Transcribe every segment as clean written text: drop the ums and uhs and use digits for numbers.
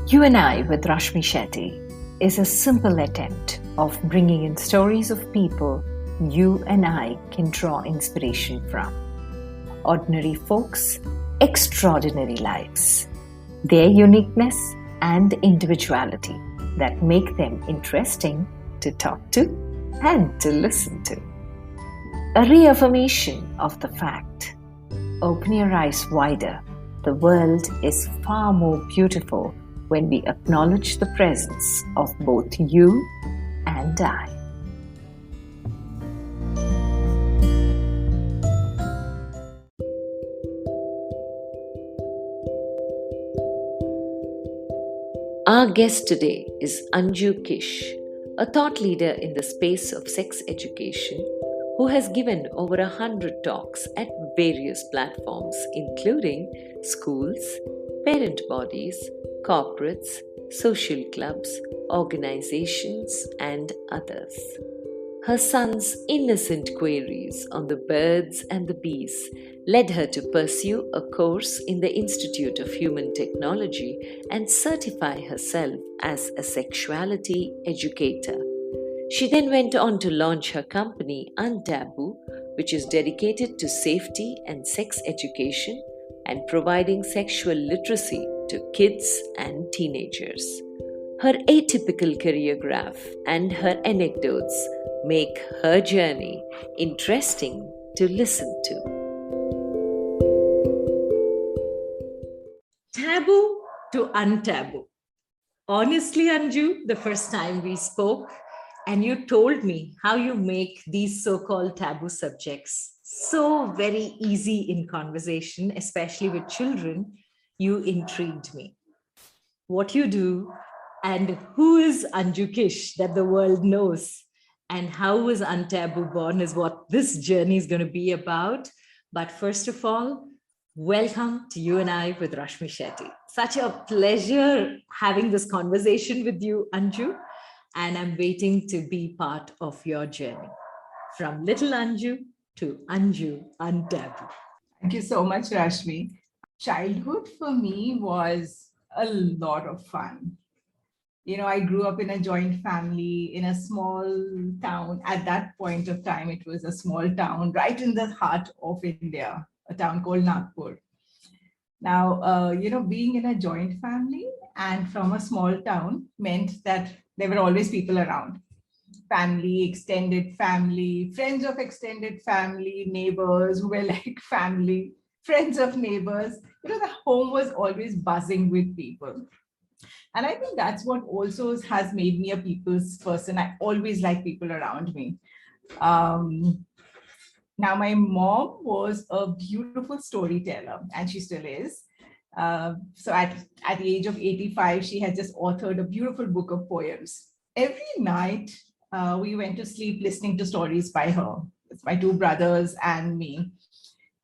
You and I with Rashmi Shetty is a simple attempt of bringing in stories of people you and I can draw inspiration from. Ordinary folks, extraordinary lives. Their uniqueness and individuality that make them interesting to talk to and to listen to. A reaffirmation of the fact, open your eyes wider. The world is far more beautiful when we acknowledge the presence of both you and I. Our guest today is Anju Kish, a thought leader in the space of sex education who has given over 100 talks at various platforms including schools, parent bodies, corporates, social clubs, organizations, and others. Her son's innocent queries on the birds and the bees led her to pursue a course in the Institute of Human Technology and certify herself as a sexuality educator. She then went on to launch her company Untaboo, which is dedicated to safety and sex education and providing sexual literacy to kids and teenagers. Her atypical career graph and her anecdotes make her journey interesting to listen to. Taboo to untaboo. Honestly, Anju, the first time we spoke, and you told me how you make these so-called taboo subjects so very easy in conversation, especially with children, you intrigued me. What you do and who is Anju Kish that the world knows, and how was Untaboo born is what this journey is going to be about. But first of all, welcome to You and I with Rashmi Shetty. Such a pleasure having this conversation with you, Anju, and I'm waiting to be part of your journey. From little Anju to Anju Untaboo. Thank you so much, Rashmi. Childhood for me was a lot of fun. You know, I grew up in a joint family in a small town. At that point of time, it was a small town right in the heart of India, a town called Nagpur. Now, being in a joint family and from a small town meant that there were always people around. Family, extended family, friends of extended family, neighbors who were like family, friends of neighbors. You know, the home was always buzzing with people. And I think that's what also has made me a people's person. I always like people around me. Now, my mom was a beautiful storyteller, and she still is. So at the age of 85, she had just authored a beautiful book of poems. Every night, we went to sleep listening to stories by her. It's my two brothers and me.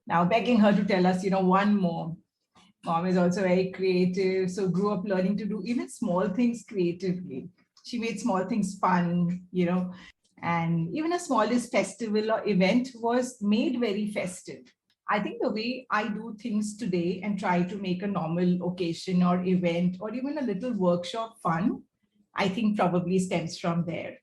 Now, begging her to tell us, one more. Mom is also very creative, so grew up learning to do even small things creatively. She made small things fun, and even a smallest festival or event was made very festive. I think the way I do things today and try to make a normal occasion or event or even a little workshop fun, I think probably stems from there.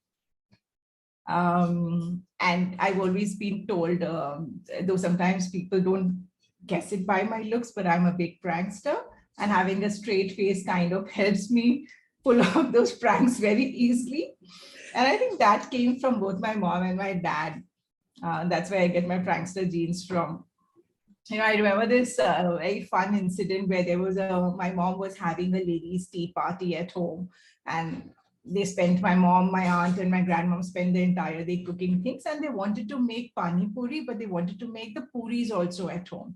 And I've always been told, though sometimes people don't guess it by my looks, but I'm a big prankster, and having a straight face kind of helps me pull off those pranks very easily. And I think that came from both my mom and my dad. That's where I get my prankster genes from. I remember this very fun incident where my mom was having a ladies' tea party at home, and they spent, my mom, my aunt, and my grandmom spent the entire day cooking things, and they wanted to make pani puri, but they wanted to make the puris also at home.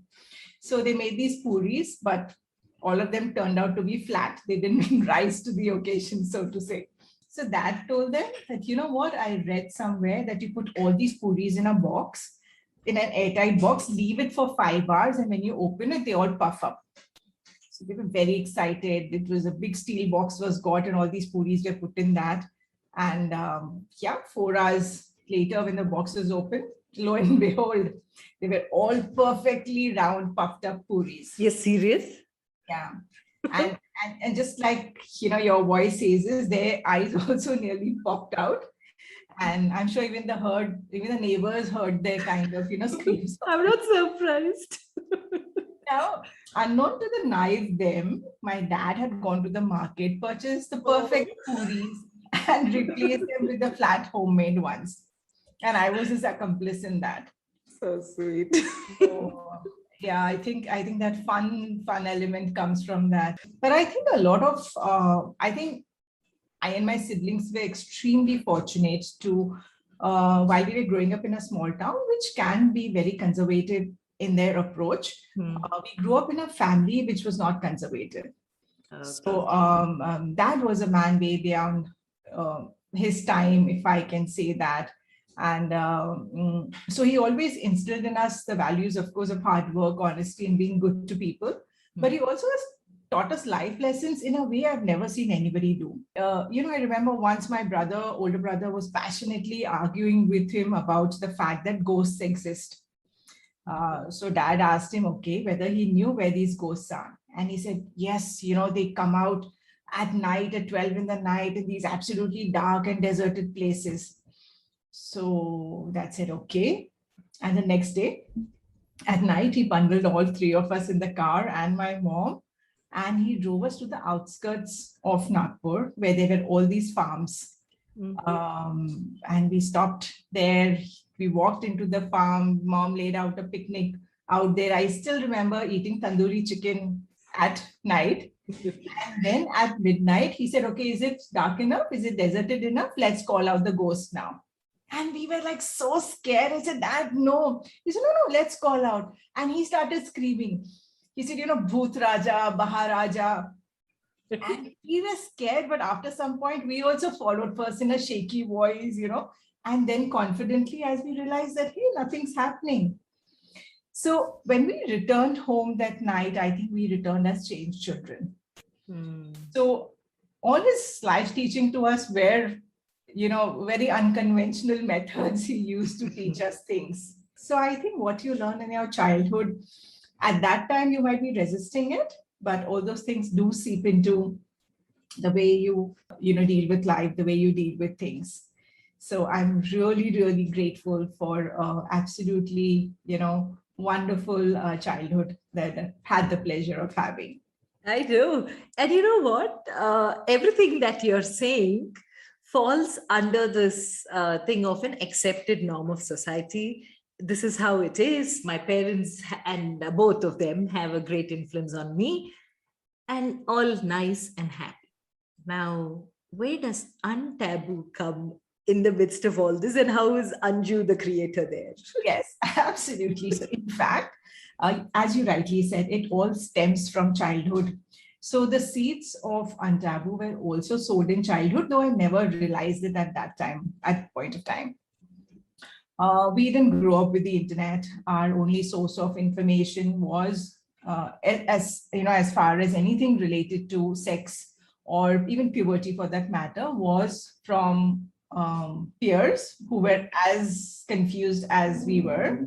So they made these puris, but all of them turned out to be flat. They didn't rise to the occasion, so to say. So Dad told them that, you know what, I read somewhere that you put all these puris in a box, in an airtight box, leave it for 5 hours, and when you open it, they all puff up. So they were very excited. It was a big steel box was got, and all these puris were put in that. And 4 hours later, when the box was open, lo and behold, they were all perfectly round, puffed up puris. You're serious? Yeah. And just like, your voice says, is their eyes also nearly popped out. And I'm sure even the neighbors heard their kind of, screams. I'm not surprised. Now, unknown to the knife them, my dad had gone to the market, purchased the perfect puris and replaced them with the flat homemade ones. And I was his accomplice in that. So sweet. So, yeah, I think that fun element comes from that. But I think a lot of I think I and my siblings were extremely fortunate to while we were growing up in a small town, which can be very conservative in their approach. We grew up in a family which was not conservative. So that was a man way beyond his time, if I can say that. And so he always instilled in us the values, of course, of hard work, honesty, and being good to people. But he also has taught us life lessons in a way I've never seen anybody do. I remember once my older brother, was passionately arguing with him about the fact that ghosts exist. So dad asked him, okay, whether he knew where these ghosts are. And he said, yes, they come out at night at 12 in the night in these absolutely dark and deserted places. So dad said, okay. And the next day at night, he bundled all three of us in the car and my mom, and he drove us to the outskirts of Nagpur, where there were all these farms. And we stopped there. We walked into the farm. Mom laid out a picnic out there. I still remember eating tandoori chicken at night. And then at midnight, he said, okay, is it dark enough? Is it deserted enough? Let's call out the ghost now. And we were like so scared. I said, Dad, no. He said, no, let's call out. And he started screaming. He said, Bhoot Raja, Baharaja. And we were scared, but after some point, we also followed first in a shaky voice, and then confidently as we realized that, hey, nothing's happening. So when we returned home that night, I think we returned as changed children. So all his life teaching to us were, very unconventional methods he used to teach us things. So I think what you learn in your childhood, at that time, you might be resisting it, but all those things do seep into the way you deal with life, the way you deal with things. So I'm really, really grateful for absolutely, wonderful childhood that I had the pleasure of having. I do. And you know what? Everything that you're saying falls under this thing of an accepted norm of society. This is how it is. My parents and both of them have a great influence on me, and all nice and happy. Now, where does untaboo come in the midst of all this, and how is Anju the creator there? Yes, absolutely. So in fact, as you rightly said, it all stems from childhood. So the seeds of untaboo were also sowed in childhood, though I never realized it at that point of time. We didn't grow up with the internet. Our only source of information was as far as anything related to sex or even puberty for that matter, was from peers who were as confused as we were,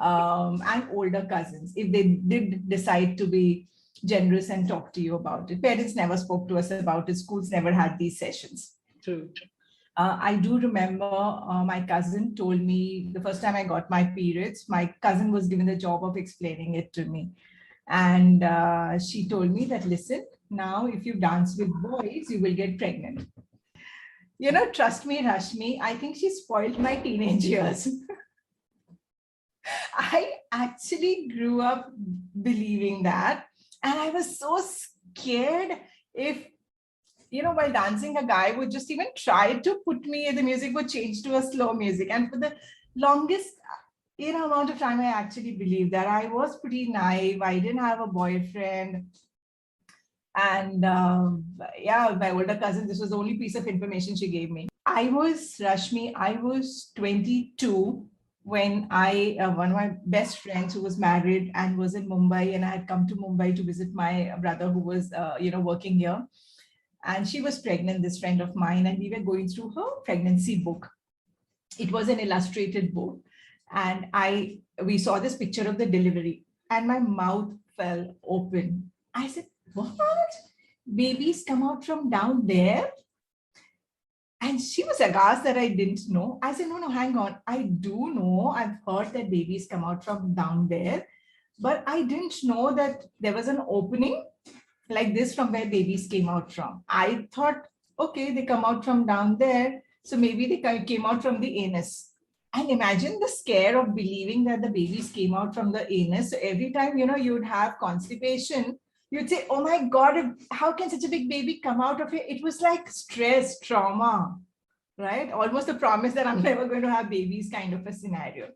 and older cousins, if they did decide to be generous and talk to you about it. Parents never spoke to us about it. Schools never had these sessions. True. I do remember my cousin told me the first time I got my periods, my cousin was given the job of explaining it to me. And she told me that, listen, now if you dance with boys, you will get pregnant. Trust me, Rashmi, I think she spoiled my teenage years. I actually grew up believing that. And I was so scared if, while dancing, a guy would just even try to put me, the music would change to a slow music. And for the longest amount of time, I actually believed that. I was pretty naive. I didn't have a boyfriend. And my older cousin, this was the only piece of information she gave me. Rashmi, I was 22 when one of my best friends who was married and was in Mumbai, and I had come to Mumbai to visit my brother who was, working here. And she was pregnant, this friend of mine, and we were going through her pregnancy book. It was an illustrated book. And we saw this picture of the delivery and my mouth fell open. I said, what? Babies come out from down there? And she was aghast that I didn't know. I said, no, hang on. I do know. I've heard that babies come out from down there, but I didn't know that there was an opening like this from where babies came out from. I thought, okay, they come out from down there. So maybe they came out from the anus. And imagine the scare of believing that the babies came out from the anus. So every time, you would have constipation, you'd say, oh my God, how can such a big baby come out of it? It was like stress, trauma, right? Almost a promise that I'm never going to have babies kind of a scenario.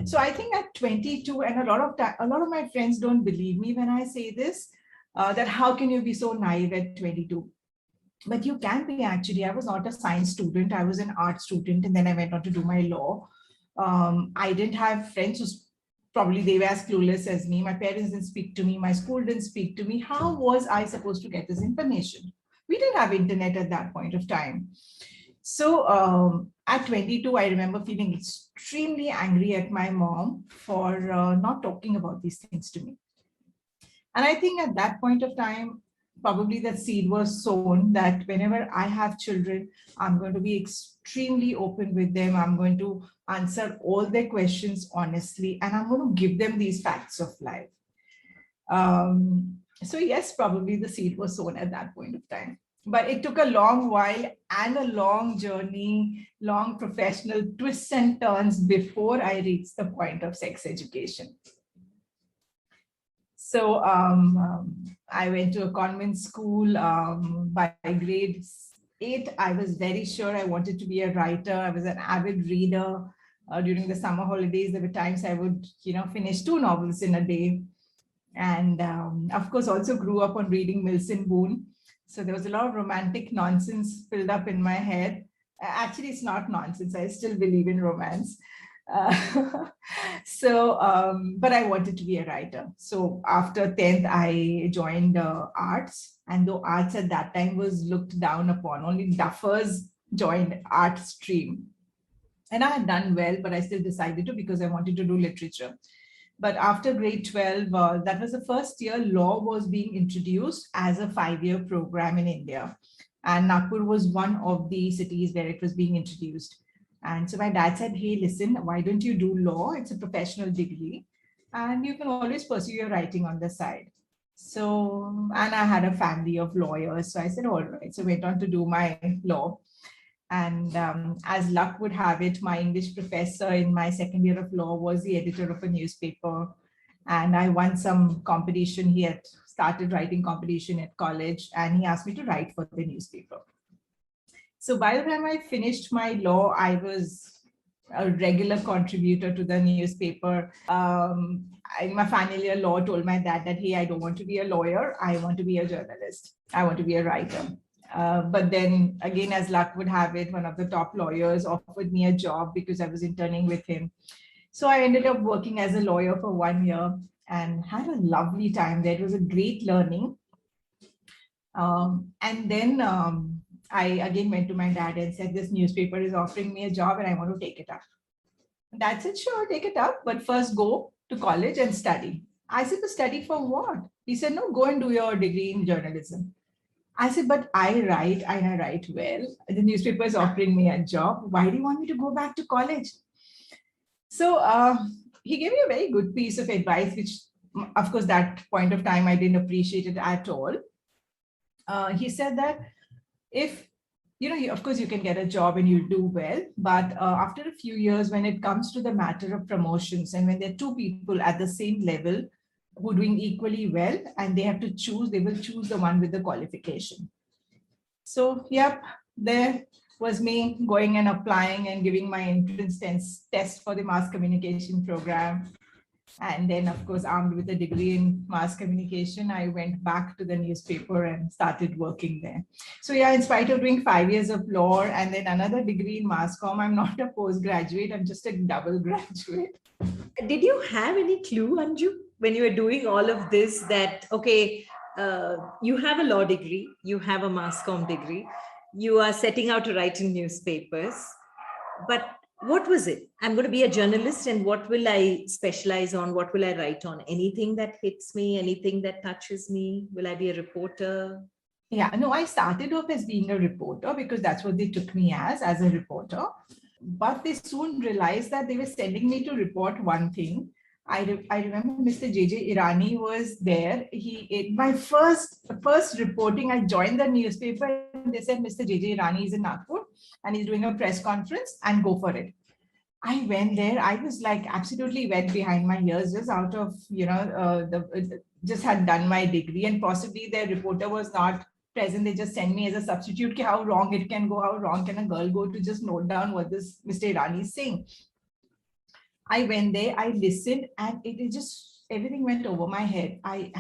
So I think at 22, and a lot of my friends don't believe me when I say this, that how can you be so naive at 22? But you can be actually. I was not a science student. I was an art student, and then I went on to do my law. I didn't have friends who probably they were as clueless as me. My parents didn't speak to me. My school didn't speak to me. How was I supposed to get this information? We didn't have internet at that point of time. So at 22, I remember feeling extremely angry at my mom for not talking about these things to me. And I think at that point of time, probably that seed was sown that whenever I have children, I'm going to be extremely open with them. I'm going to answer all their questions honestly, and I'm going to give them these facts of life. So yes, probably the seed was sown at that point of time. But it took a long while and a long journey, long professional twists and turns before I reached the point of sex education. So I went to a convent school. By grade 8, I was very sure I wanted to be a writer. I was an avid reader. During the summer holidays, there were times I would, finish 2 novels in a day. And of course, also grew up on reading Milton Boone. So there was a lot of romantic nonsense filled up in my head. Actually, it's not nonsense. I still believe in romance. But I wanted to be a writer. So after 10th, I joined arts. And though arts at that time was looked down upon, only duffers joined art stream. And I had done well, but I still decided to because I wanted to do literature. But after grade 12, that was the first year law was being introduced as a 5-year program in India. And Nagpur was one of the cities where it was being introduced. And so my dad said, hey, listen, why don't you do law? It's a professional degree. And you can always pursue your writing on the side. So, and I had a family of lawyers. So I said, all right. So I went on to do my law. And as luck would have it, my English professor in my second year of law was the editor of a newspaper. And I won some competition. He had started writing competition at college, and he asked me to write for the newspaper. So by the time I finished my law, I was a regular contributor to the newspaper. In my final year law, told my dad that, hey, I don't want to be a lawyer. I want to be a journalist. I want to be a writer. But then again, as luck would have it, one of the top lawyers offered me a job because I was interning with him. So I ended up working as a lawyer for 1 year and had a lovely time there. It was a great learning. And then I again went to my dad and said, this newspaper is offering me a job and I want to take it up. Dad said, sure, take it up, but first go to college and study. I said, but study for what? He said, no, go and do your degree in journalism. I said, but I write and I write well. The newspaper is offering me a job. Why do you want me to go back to college? So he gave me a very good piece of advice, which, of course, that point of time, I didn't appreciate it at all. He said that if, of course, you can get a job and you'll do well. But after a few years, when it comes to the matter of promotions and when there are 2 people at the same level, who are doing equally well and they have to choose, they will choose the one with the qualification. So, yep, there was me going and applying and giving my entrance test for the mass communication program. And then, of course, armed with a degree in mass communication, I went back to the newspaper and started working there. So yeah, in spite of doing 5 years of law and then another degree in mass comm, I'm not a postgraduate, I'm just a double graduate. Did you have any clue, Anju, when you were doing all of this that, okay, you have a law degree, you have a mass comm degree, you are setting out to write in newspapers, but what was it? I'm going to be a journalist, and what will I specialize on? What will I write on? Anything that hits me, anything that touches me? Will I be a reporter? Yeah, no, I started off as being a reporter because that's what they took me as a reporter. But they soon realized that they were sending me to report one thing. I remember Mr. JJ Irani was there. My first reporting, I joined the newspaper and they said Mr. JJ Irani is in Nagpur and he's doing a press conference and go for it. I went there. I was like absolutely wet behind my ears, just out of, just had done my degree, and possibly their reporter was not present. They just sent me as a substitute. How wrong it can go, how wrong can a girl go to just note down what this Mr. Irani is saying. I went there, I listened, and it is just everything went over my head. I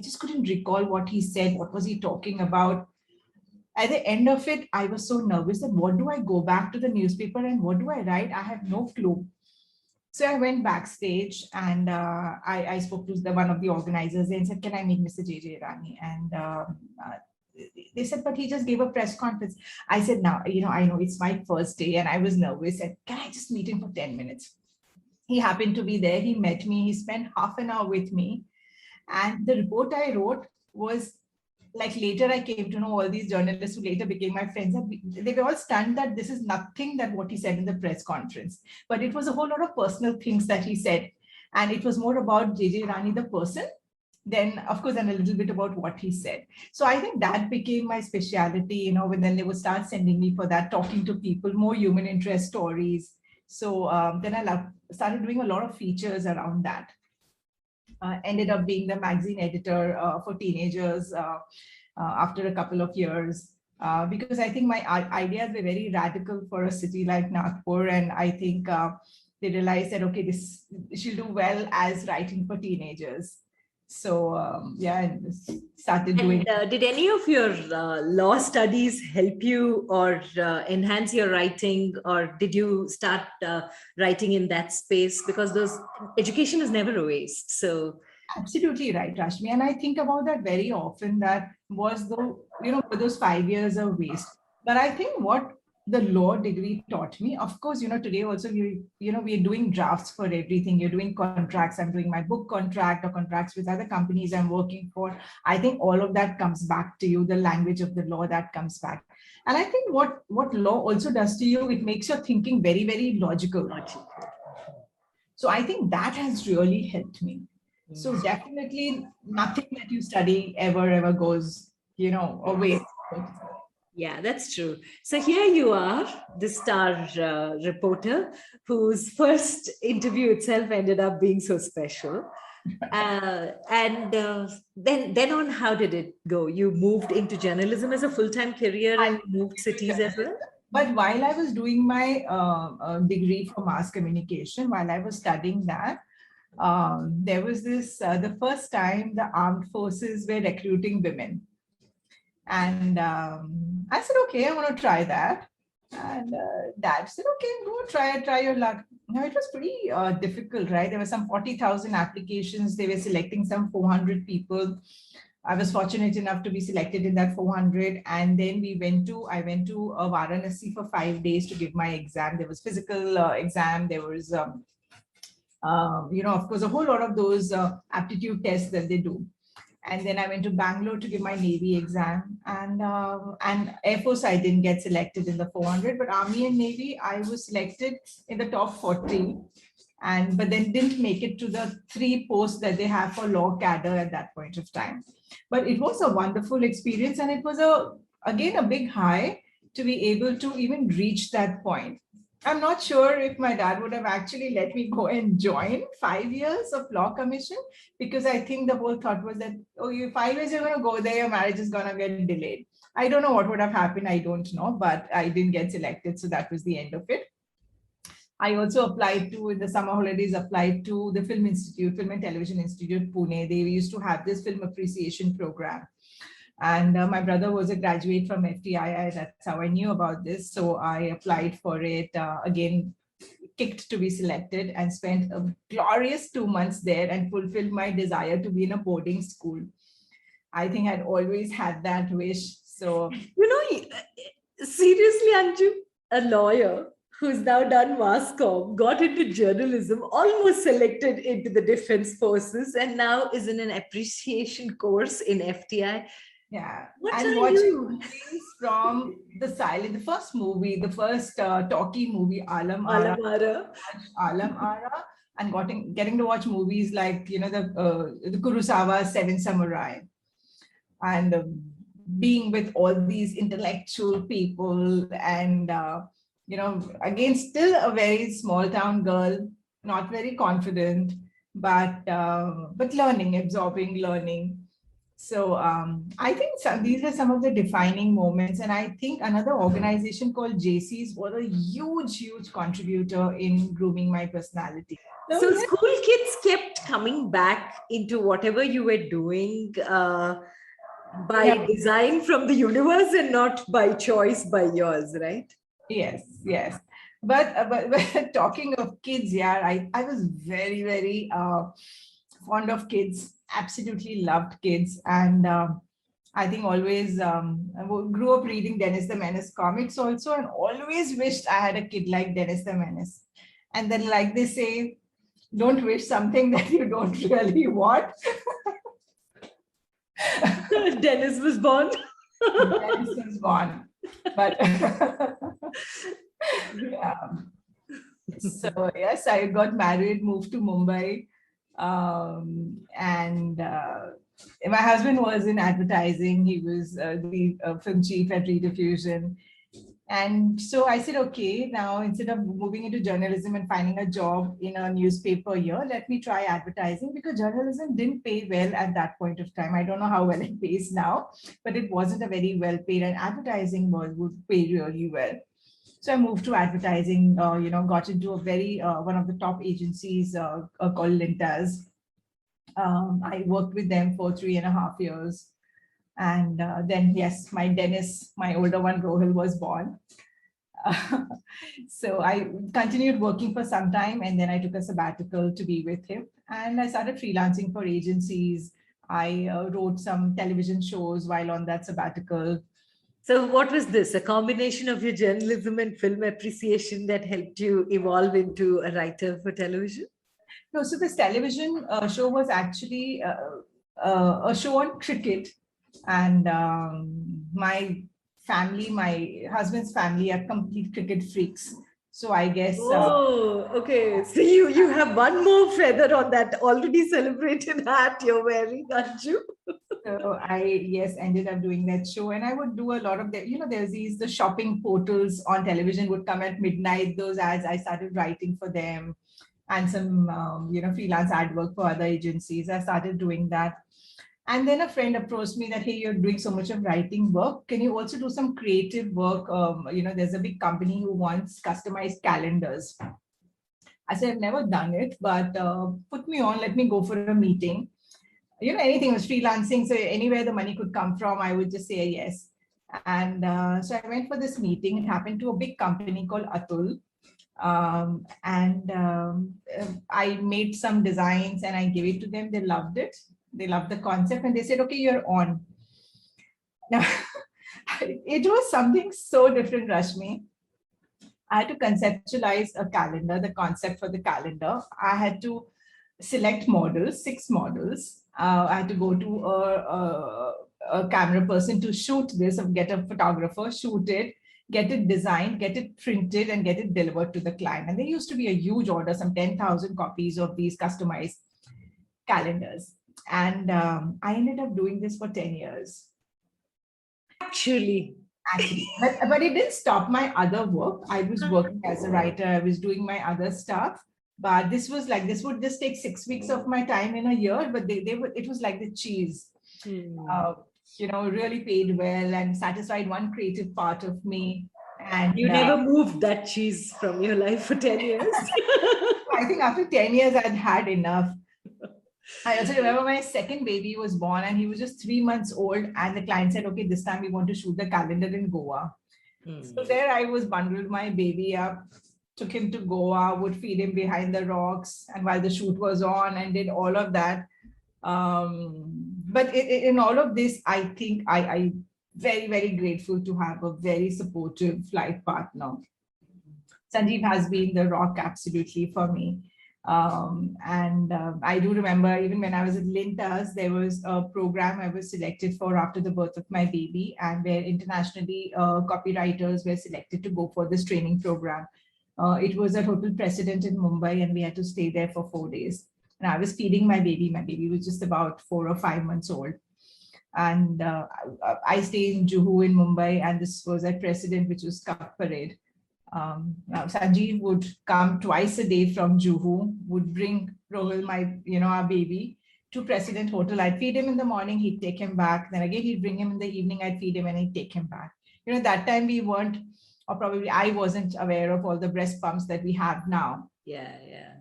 just couldn't recall what he said. What was he talking about? At the end of it, I was so nervous that what do I go back to the newspaper and what do I write? I have no clue. So I went backstage and I spoke to one of the organizers and said, can I meet Mr. JJ Irani? And they said, but he just gave a press conference. I said, now, I know it's my first day and I was nervous. And can I just meet him for 10 minutes? He happened to be there. He met me. He spent half an hour with me. And the report I wrote was, like, later I came to know all these journalists who later became my friends, and they were all stunned that this is nothing that what he said in the press conference, but it was a whole lot of personal things that he said, and it was more about JJ Irani the person then, of course, and a little bit about what he said. So I think that became my specialty, when then they would start sending me for that, talking to people, more human interest stories. So then I started doing a lot of features around that. Ended up being the magazine editor for teenagers after a couple of years, because I think my ideas were very radical for a city like Nagpur, and I think they realized that, okay, she'll do well as writing for teenagers. So and started doing. Did any of your law studies help you or enhance your writing, or did you start writing in that space? Because education is never a waste. So absolutely right, Rashmi, and I think about that very often. That was those 5 years a waste. But I think what the law degree taught me, of course, today also we're doing drafts for everything. You're doing contracts. I'm doing my book contract or contracts with other companies I'm working for. I think all of that comes back to you, the language of the law that comes back. And I think what law also does to you, it makes your thinking very, very logical. So I think that has really helped me. So definitely nothing that you study ever goes, away. Yeah, that's true. So here you are, the star reporter whose first interview itself ended up being so special. And then on, how did it go? You moved into journalism as a full-time career and moved cities as well? But while I was doing my degree for mass communication, while I was studying that, there was this, the first time the armed forces were recruiting women. And I said, okay, I want to try that. And Dad said, okay, go try your luck. Now, it was pretty difficult, right? There were some 40,000 applications. They were selecting some 400 people. I was fortunate enough to be selected in that 400. And then I went to Varanasi for 5 days to give my exam. There was physical exam. There was, of course, a whole lot of those aptitude tests that they do. And then I went to Bangalore to give my Navy exam, and Air Force, I didn't get selected in the 400, but Army and Navy, I was selected in the top 40, but then didn't make it to the 3 posts that they have for law cadre at that point of time. But it was a wonderful experience, and it was again a big high to be able to even reach that point. I'm not sure if my dad would have actually let me go and join 5 years of law commission, because I think the whole thought was that, oh, you 5 years, you're going to go there, your marriage is going to get delayed. I don't know what would have happened. I don't know, but I didn't get selected. So that was the end of it. I also applied to, in the summer holidays, applied to the Film Institute, Film and Television Institute, Pune. They used to have this film appreciation program. And my brother was a graduate from FTII. That's how I knew about this. So I applied for it, again, kicked to be selected, and spent a glorious 2 months there and fulfilled my desire to be in a boarding school. I think I'd always had that wish. So, seriously, Anju, a lawyer who's now done mass comm, got into journalism, almost selected into the defense forces, and now is in an appreciation course in FTI. Yeah. What And are watching you? movies from the silent, the first movie, the first talkie movie, Alamara. Alam Ara, and getting to watch movies like, the Kurosawa Seven Samurai, and being with all these intellectual people, and again, still a very small town girl, not very confident, but learning, absorbing, learning. So I think these are some of the defining moments. And I think another organization called JC's was a huge, huge contributor in grooming my personality. So school kids kept coming back into whatever you were doing by design from the universe and not by choice by yours, right? Yes, yes. But talking of kids, yeah, I was very, very fond of kids, absolutely loved kids. And I think always I grew up reading Dennis the Menace comics also, and always wished I had a kid like Dennis the Menace. And then, like they say, don't wish something that you don't really want. Dennis was born. Dennis was born. But yeah. So yes, I got married, moved to Mumbai, and my husband was in advertising. He was the film chief at Rediffusion. And so I said, okay, now instead of moving into journalism and finding a job in a newspaper here, let me try advertising, because journalism didn't pay well at that point of time. I don't know how well it pays now, but it wasn't a very well paid, and advertising would pay really well. So I moved to advertising, got into a very, one of the top agencies called Lintas. I worked with them for 3.5 years. And then, yes, my Dennis, my older one, Rohil, was born. So I continued working for some time, and then I took a sabbatical to be with him. And I started freelancing for agencies. I wrote some television shows while on that sabbatical. So what was this? A combination of your journalism and film appreciation that helped you evolve into a writer for television? No, so this television show was actually a show on cricket. And my family, my husband's family are complete cricket freaks. So I guess. Oh, okay. So you have one more feather on that already celebrated hat you're wearing, Anju. So I ended up doing that show, and I would do a lot of there's the shopping portals on television would come at midnight. Those ads, I started writing for them, and some freelance ad work for other agencies. I started doing that. And then a friend approached me that, hey, you're doing so much of writing work. Can you also do some creative work? There's a big company who wants customized calendars. I said, I've never done it, but put me on, let me go for a meeting. Anything was freelancing. So anywhere the money could come from, I would just say yes. And so I went for this meeting. It happened to a big company called Atul. I made some designs and I gave it to them. They loved it. They loved the concept, and they said, okay, you're on. Now, it was something so different, Rashmi. I had to conceptualize a calendar, the concept for the calendar. I had to select models, 6 models. I had to go to a camera person to shoot this, get a photographer, shoot it, get it designed, get it printed, and get it delivered to the client. And there used to be a huge order, some 10,000 copies of these customized calendars. And I ended up doing this for 10 years. Actually. But it didn't stop my other work. I was working as a writer. I was doing my other stuff. But this would just take 6 weeks of my time in a year. But it was like the cheese. Really paid well and satisfied one creative part of me. And you never moved that cheese from your life for 10 years. I think after 10 years, I'd had enough. I also remember my second baby was born, and he was just 3 months old. And the client said, okay, this time we want to shoot the calendar in Goa. So there I was, bundled my baby up, took him to Goa, would feed him behind the rocks, and while the shoot was on, and did all of that. But in all of this, I think I'm very, very grateful to have a very supportive life partner. Sanjeev has been the rock absolutely for me. I do remember even when I was at Lintas, there was a program I was selected for after the birth of my baby, and where internationally copywriters were selected to go for this training program. It was at Hotel Precedent in Mumbai, and we had to stay there for 4 days. And I was feeding my baby. My baby was just about 4 or 5 months old. And I stayed in Juhu in Mumbai, and this was at Precedent, which was Cup Parade. Now Sanjeev would come twice a day from Juhu, would bring Rohil, our baby, to Precedent Hotel. I'd feed him in the morning, he'd take him back. Then again, he'd bring him in the evening, I'd feed him and he'd take him back. That time we weren't, or probably I wasn't aware of all the breast pumps that we have now. Yeah, yeah.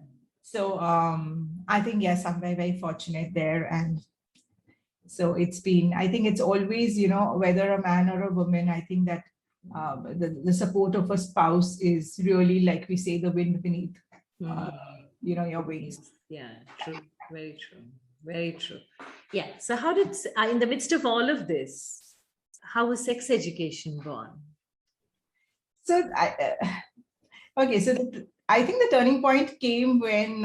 So I think, yes, I'm very, very fortunate there. And so it's been, I think it's always, whether a man or a woman, I think that the support of a spouse is really, like we say, the wind beneath, your wings. Yeah, true. Very true. Very true. Yeah. So how did, in the midst of all of this, how was sex education gone? So, okay. So I think the turning point came when,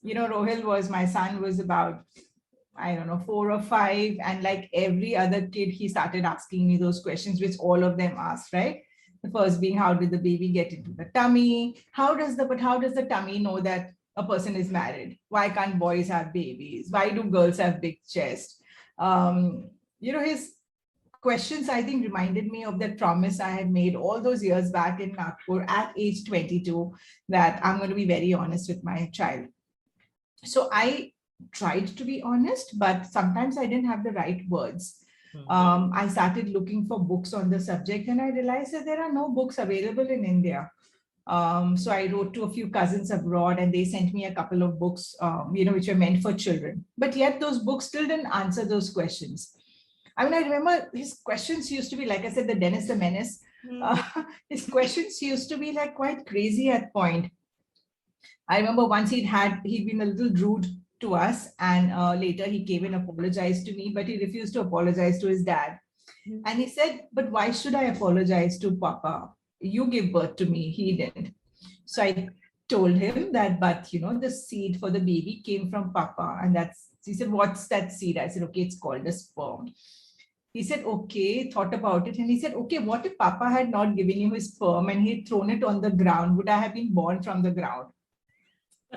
Rohil my son was about, I don't know, 4 or 5. And like every other kid, he started asking me those questions, which all of them asked, right? The first being, how did the baby get into the tummy? How does the tummy know that a person is married? Why can't boys have babies? Why do girls have big chests? His questions, I think, reminded me of that promise I had made all those years back in Nagpur at age 22, that I'm going to be very honest with my child. So I tried to be honest, but sometimes I didn't have the right words. I started looking for books on the subject, and I realized that there are no books available in India. So I wrote to a few cousins abroad, and they sent me a couple of books, which were meant for children. But yet those books still didn't answer those questions. I mean, I remember his questions used to be, like I said, the Dennis the Menace. His questions used to be like quite crazy at point. I remember once he'd been a little rude to us, and later he came and apologized to me, but he refused to apologize to his dad. And he said, but why should I apologize to Papa? You gave birth to me, he didn't. So I told him that, but the seed for the baby came from Papa. And he said, what's that seed? I said, okay, it's called a sperm. He said, okay, thought about it. And he said, okay, what if Papa had not given you his sperm and he'd thrown it on the ground? Would I have been born from the ground?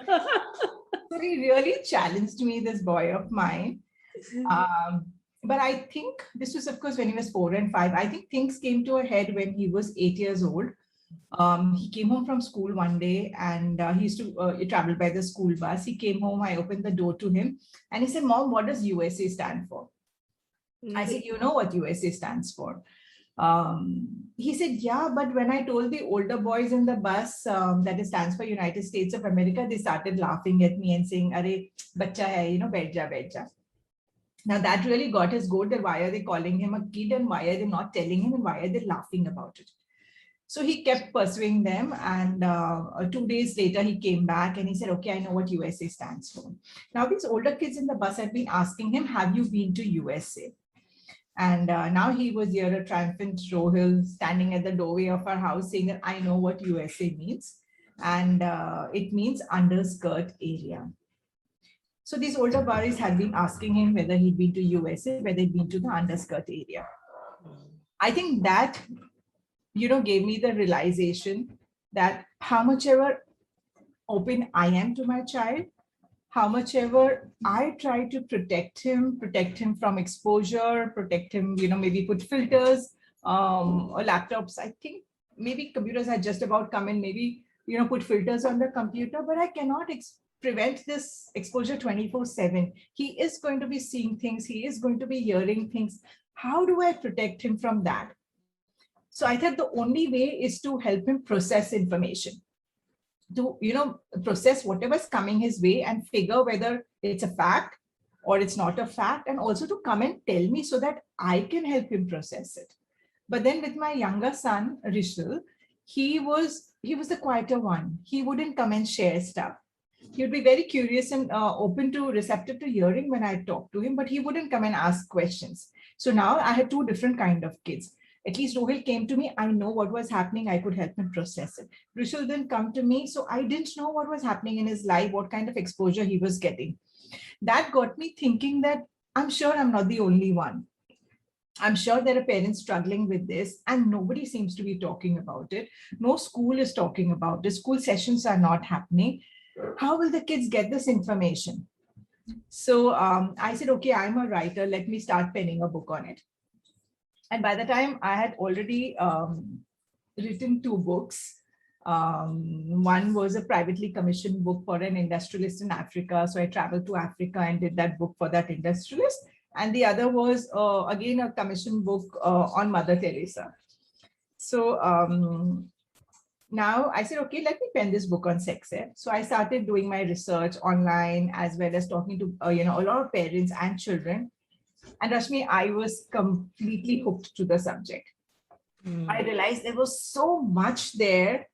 So he really challenged me, this boy of mine. But I think this was, of course, when he was 4 and 5. I think things came to a head when he was 8 years old. He came home from school one day, and he used to travel by the school bus. He came home, I opened the door to him, and he said, Mom, what does USA stand for? I said, you know what USA stands for? He said, yeah, but when I told the older boys in the bus that it stands for United States of America, they started laughing at me and saying, Arey, bacha hai, baith ja, baith ja. Now that really got his goat, that why are they calling him a kid, and why are they not telling him, and why are they laughing about it? So he kept pursuing them, and 2 days later he came back and he said, okay, I know what USA stands for. Now these older kids in the bus had been asking him, have you been to USA? And now he was here, a triumphant Rohil, standing at the doorway of our house saying that I know what USA means. And it means underskirt area. So these older boys had been asking him whether he'd been to USA, whether he'd been to the underskirt area. I think that, gave me the realization that how much ever open I am to my child, how much ever I try to protect him from exposure, protect him, maybe put filters or laptops. I think maybe computers had just about come in, maybe, put filters on the computer, but I cannot prevent this exposure 24/7. He is going to be seeing things. He is going to be hearing things. How do I protect him from that? So I thought the only way is to help him process information, to process whatever's coming his way and figure whether it's a fact or it's not a fact, and also to come and tell me so that I can help him process it. But then with my younger son Rishal, he was the quieter one. He wouldn't come and share stuff. He would be very curious and open to, receptive to hearing when I talk to him, but he wouldn't come and ask questions. So now I had two different kind of kids. At least Rohil came to me. I know what was happening. I could help him process it. Rishul didn't come to me. So I didn't know what was happening in his life, what kind of exposure he was getting. That got me thinking that I'm sure I'm not the only one. I'm sure there are parents struggling with this and nobody seems to be talking about it. No school is talking about it. School sessions are not happening. How will the kids get this information? So I said, okay, I'm a writer. Let me start penning a book on it. And by the time I had already written 2 books. One was a privately commissioned book for an industrialist in Africa. So I traveled to Africa and did that book for that industrialist. And the other was, again, a commissioned book on Mother Teresa. So now I said, okay, let me pen this book on sex ed. So I started doing my research online as well as talking to, a lot of parents and children. And Rashmi, I was completely hooked to the subject. I realized there was so much there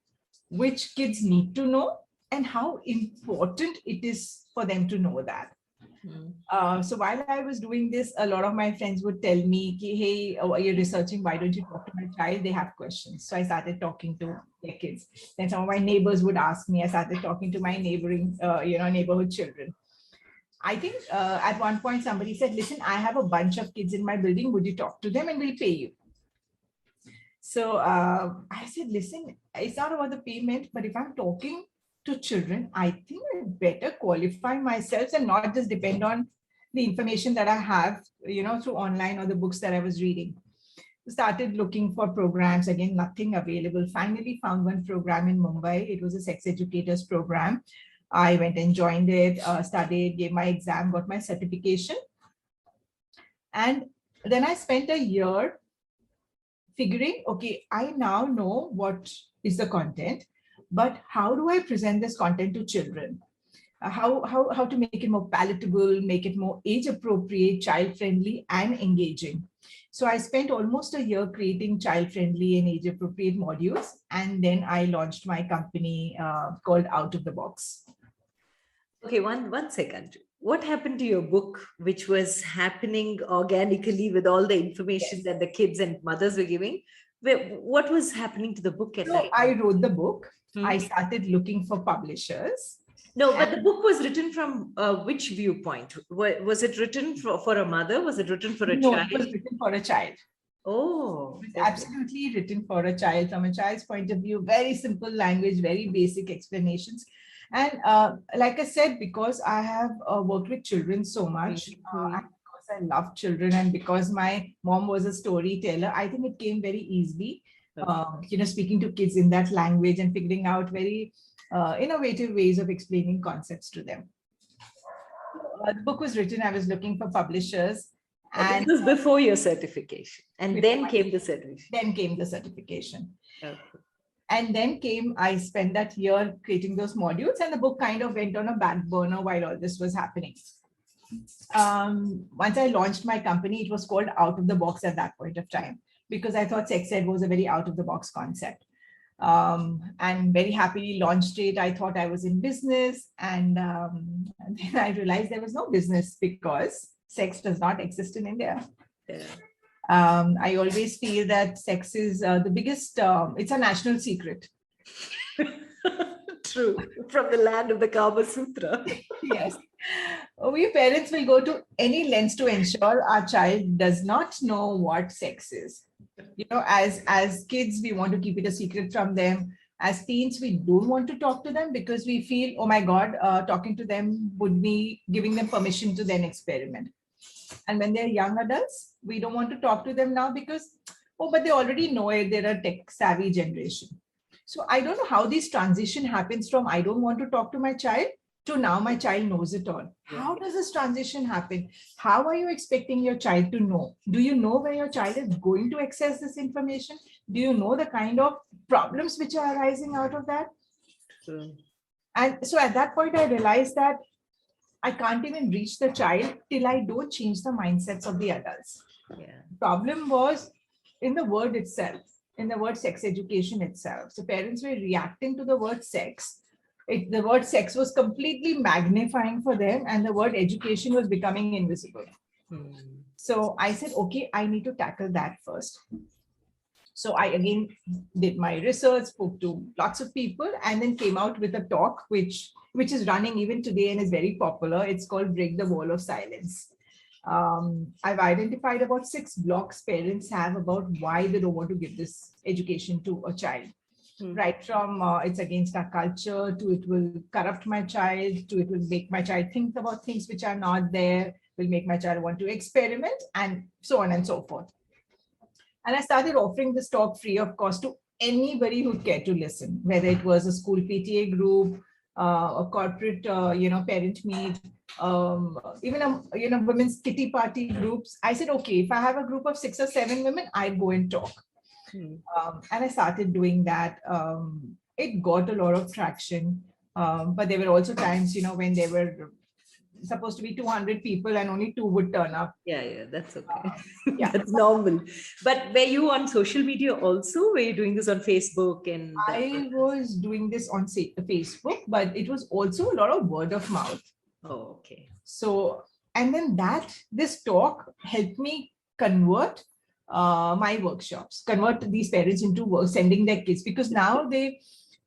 which kids need to know and how important it is for them to know that. So while I was doing this, a lot of my friends would tell me, hey, you're researching, why don't you talk to my child? They have questions. So I started talking to their kids. Then some of my neighbors would ask me, I started talking to my neighboring, neighborhood children. I think at one point somebody said, listen, I have a bunch of kids in my building. Would you talk to them and we'll pay you? So I said, listen, it's not about the payment, but if I'm talking to children, I think I better qualify myself and not just depend on the information that I have, through online or the books that I was reading. Started looking for programs, again, nothing available. Finally found one program in Mumbai. It was a sex educators program. I went and joined it, studied, gave my exam, got my certification. And then I spent a year figuring, okay, I now know what is the content, but how do I present this content to children? How to make it more palatable, make it more age appropriate, child friendly and engaging. So I spent almost a year creating child friendly and age appropriate modules. And then I launched my company called Out of the Box. Okay, one second. What happened to your book, which was happening organically with all the information that the kids and mothers were giving? What was happening to the book at that I time? wrote the book. I started looking for publishers. No, but the book was written from which viewpoint? Was it written for a mother? Was it written for a child? It was written for a child. Oh, it was absolutely written for a child, from a child's point of view. Very simple language, very basic explanations. And like I said, because I have worked with children so much, and because I love children, and because my mom was a storyteller, I think it came very easily, speaking to kids in that language and figuring out very innovative ways of explaining concepts to them. The book was written, I was looking for publishers. And this was before your certification. And then came the certification. Then came the certification. Okay. And then I spent that year creating those modules, and the book kind of went on a back burner while all this was happening. Once I launched my company, it was called Out of the Box at that point of time, because I thought sex ed was a very out of the box concept. And very happily launched it. I thought I was in business, and then I realized there was no business because sex does not exist in India. Yeah. I always feel that sex is the biggest, it's a national secret. True. From the land of the Kama Sutra. Yes. We parents will go to any lengths to ensure our child does not know what sex is. As kids, we want to keep it a secret from them. As teens, we don't want to talk to them because we feel, oh my God, talking to them would be giving them permission to then experiment. And when they're young adults, we don't want to talk to them now because, but they already know it. They're a tech savvy generation. So I don't know how this transition happens from I don't want to talk to my child to now my child knows it all. How does this transition happen? How are you expecting your child to know? Do you know where your child is going to access this information? Do you know the kind of problems which are arising out of that? True. And so at that point, I realized that I can't even reach the child till I don't change the mindsets of the adults. Yeah. The problem was in the word itself, in the word sex education itself. So parents were reacting to the word sex. The word sex was completely magnifying for them, and the word education was becoming invisible. So I said, okay, I need to tackle that first. So I again did my research, spoke to lots of people, and then came out with a talk which is running even today and is very popular. It's called Break the Wall of Silence. I've identified about 6 blocks parents have about why they don't want to give this education to a child. Right from it's against our culture, to it will corrupt my child, to it will make my child think about things which are not there, will make my child want to experiment, and so on and so forth. And I started offering this talk free of cost to anybody who'd care to listen, whether it was a school PTA group, a corporate, parent meet, even a, women's kitty party groups. I said, okay, if I have a group of 6 or 7 women, I'd go and talk. And I started doing that. It got a lot of traction, but there were also times, when there were supposed to be 200 people and only 2 would turn up. Yeah, that's okay. Yeah. That's normal. But were you on social media also? Were you doing this on Facebook? And I was doing this on Facebook, but it was also a lot of word of mouth. Oh, okay. So, and then this talk helped me convert my workshops, convert these parents into sending their kids, because now they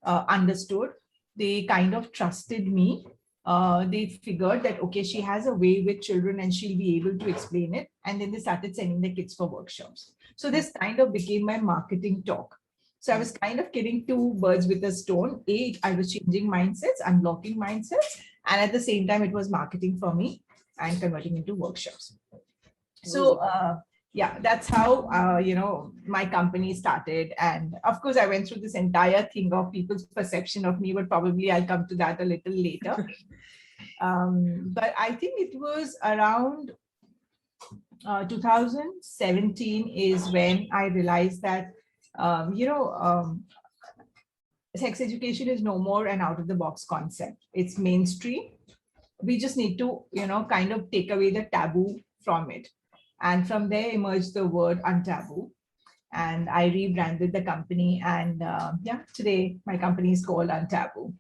understood, they kind of trusted me. They figured that, okay, she has a way with children and she'll be able to explain it. And then they started sending their kids for workshops. So this kind of became my marketing talk. So I was kind of killing 2 birds with a stone. I was changing mindsets, unblocking mindsets, and at the same time, it was marketing for me and converting into workshops. So yeah, that's how, my company started. And of course, I went through this entire thing of people's perception of me, but probably I'll come to that a little later. But I think it was around 2017 is when I realized that, sex education is no more an out of the box concept. It's mainstream. We just need to, kind of take away the taboo from it. And from there emerged the word untaboo. And I rebranded the company. And today my company is called Untaboo.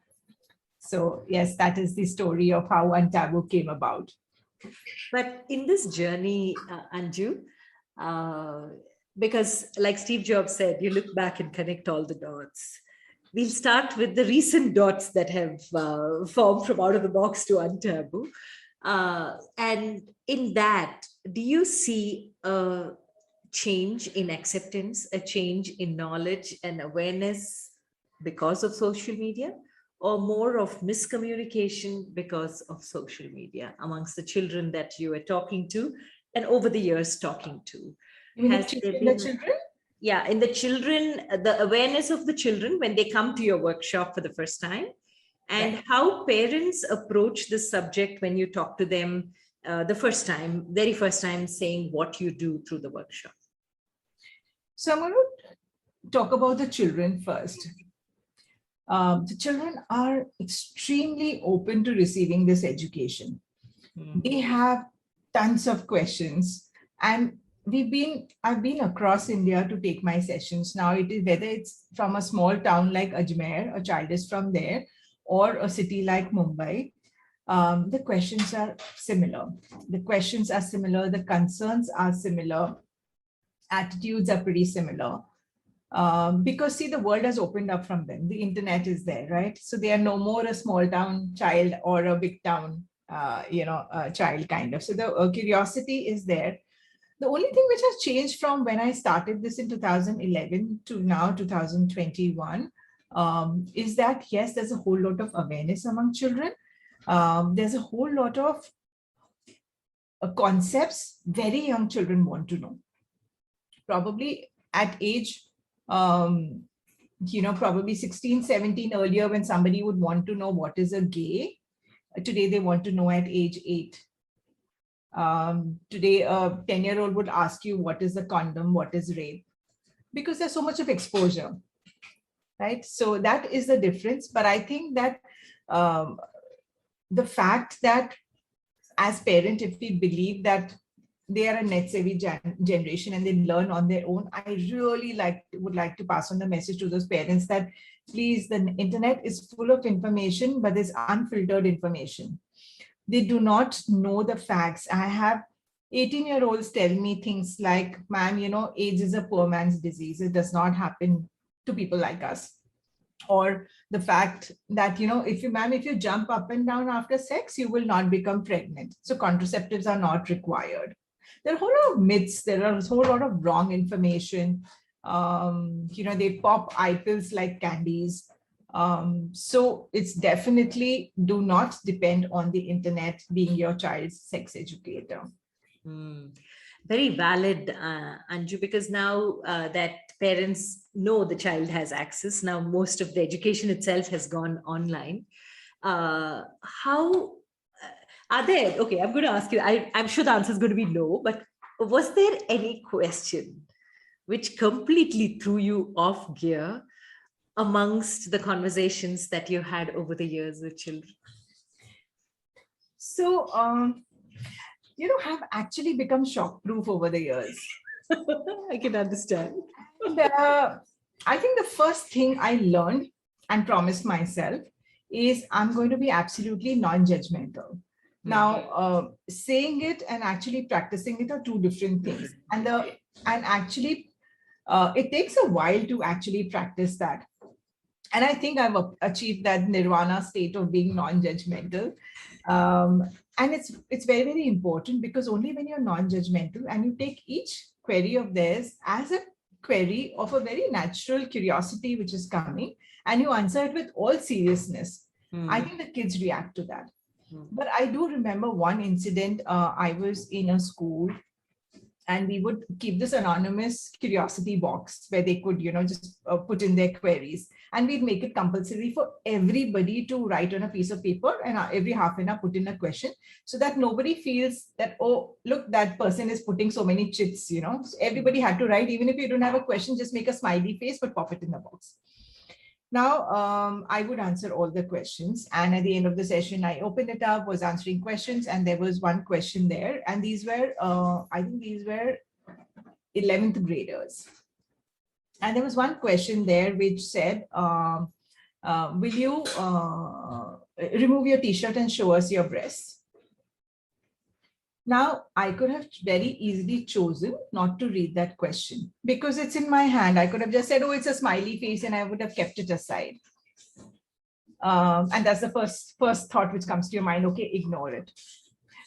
So yes, that is the story of how Untaboo came about. But in this journey, Anju, because like Steve Jobs said, you look back and connect all the dots. We'll start with the recent dots that have formed from out of the box to Untaboo. And in that, do you see a change in acceptance, a change in knowledge and awareness because of social media, or more of miscommunication because of social media amongst the children that you are talking to and over the years talking to? The children? Yeah, in the children, the awareness of the children when they come to your workshop for the first time, and how parents approach this subject when you talk to them the very first time, saying what you do through the workshop. So I'm going to talk about the children first. The children are extremely open to receiving this education. They have tons of questions, and I've been across India to take my sessions. Now it is whether it's from a small town like Ajmer, a child is from there, or a city like Mumbai. The questions are similar. The concerns are similar. Attitudes are pretty similar. Because see, the world has opened up from them. The internet is there, right? So they are no more a small town child or a big town, child kind of. So the curiosity is there. The only thing which has changed from when I started this in 2011 to now 2021 is that, yes, there's a whole lot of awareness among children. There's a whole lot of concepts very young children want to know. Probably at age, probably 16, 17 earlier, when somebody would want to know what is a gay, today they want to know at age 8. Today, a 10-year-old would ask you, what is a condom, what is rape? Because there's so much of exposure, right? So that is the difference. But I think that the fact that as parents, if we believe that they are a net savvy generation and they learn on their own, I really would like to pass on the message to those parents that please, the internet is full of information, but there's unfiltered information. They do not know the facts. I have 18-year-olds tell me things like, ma'am, age is a poor man's disease. It does not happen to people like us. Or the fact that, if you jump up and down after sex, you will not become pregnant. So contraceptives are not required. There are a whole lot of myths. There are a whole lot of wrong information. They pop eye pills like candies. So it's definitely do not depend on the internet being your child's sex educator. Very valid, Anju, because now that parents know the child has access, now most of the education itself has gone online. How are there? Okay, I'm going to ask you. I'm sure the answer is going to be no, but was there any question which completely threw you off gear amongst the conversations that you had over the years with children? So, have actually become shock-proof over the years. I can understand. And I think the first thing I learned and promised myself is I'm going to be absolutely non-judgmental. Now, saying it and actually practicing it are two different things. And actually, it takes a while to actually practice that. And I think I've achieved that nirvana state of being non-judgmental. And it's very, very important, because only when you're non-judgmental and you take each query of theirs as a query of a very natural curiosity which is coming, and you answer it with all seriousness, I think the kids react to that. But I do remember one incident. I was in a school, and we would keep this anonymous curiosity box where they could, just put in their queries. And we'd make it compulsory for everybody to write on a piece of paper, and every half an hour put in a question, so that nobody feels that, oh, look, that person is putting so many chits, So everybody had to write. Even if you don't have a question, just make a smiley face, but pop it in the box. Now, I would answer all the questions. And at the end of the session, I opened it up, was answering questions, and there was one question there. And these were, I think these were 11th graders. And there was one question there which said, will you remove your t-shirt and show us your breasts? Now, I could have very easily chosen not to read that question because it's in my hand. I could have just said, oh, it's a smiley face, and I would have kept it aside. And that's the first thought which comes to your mind. Okay, ignore it.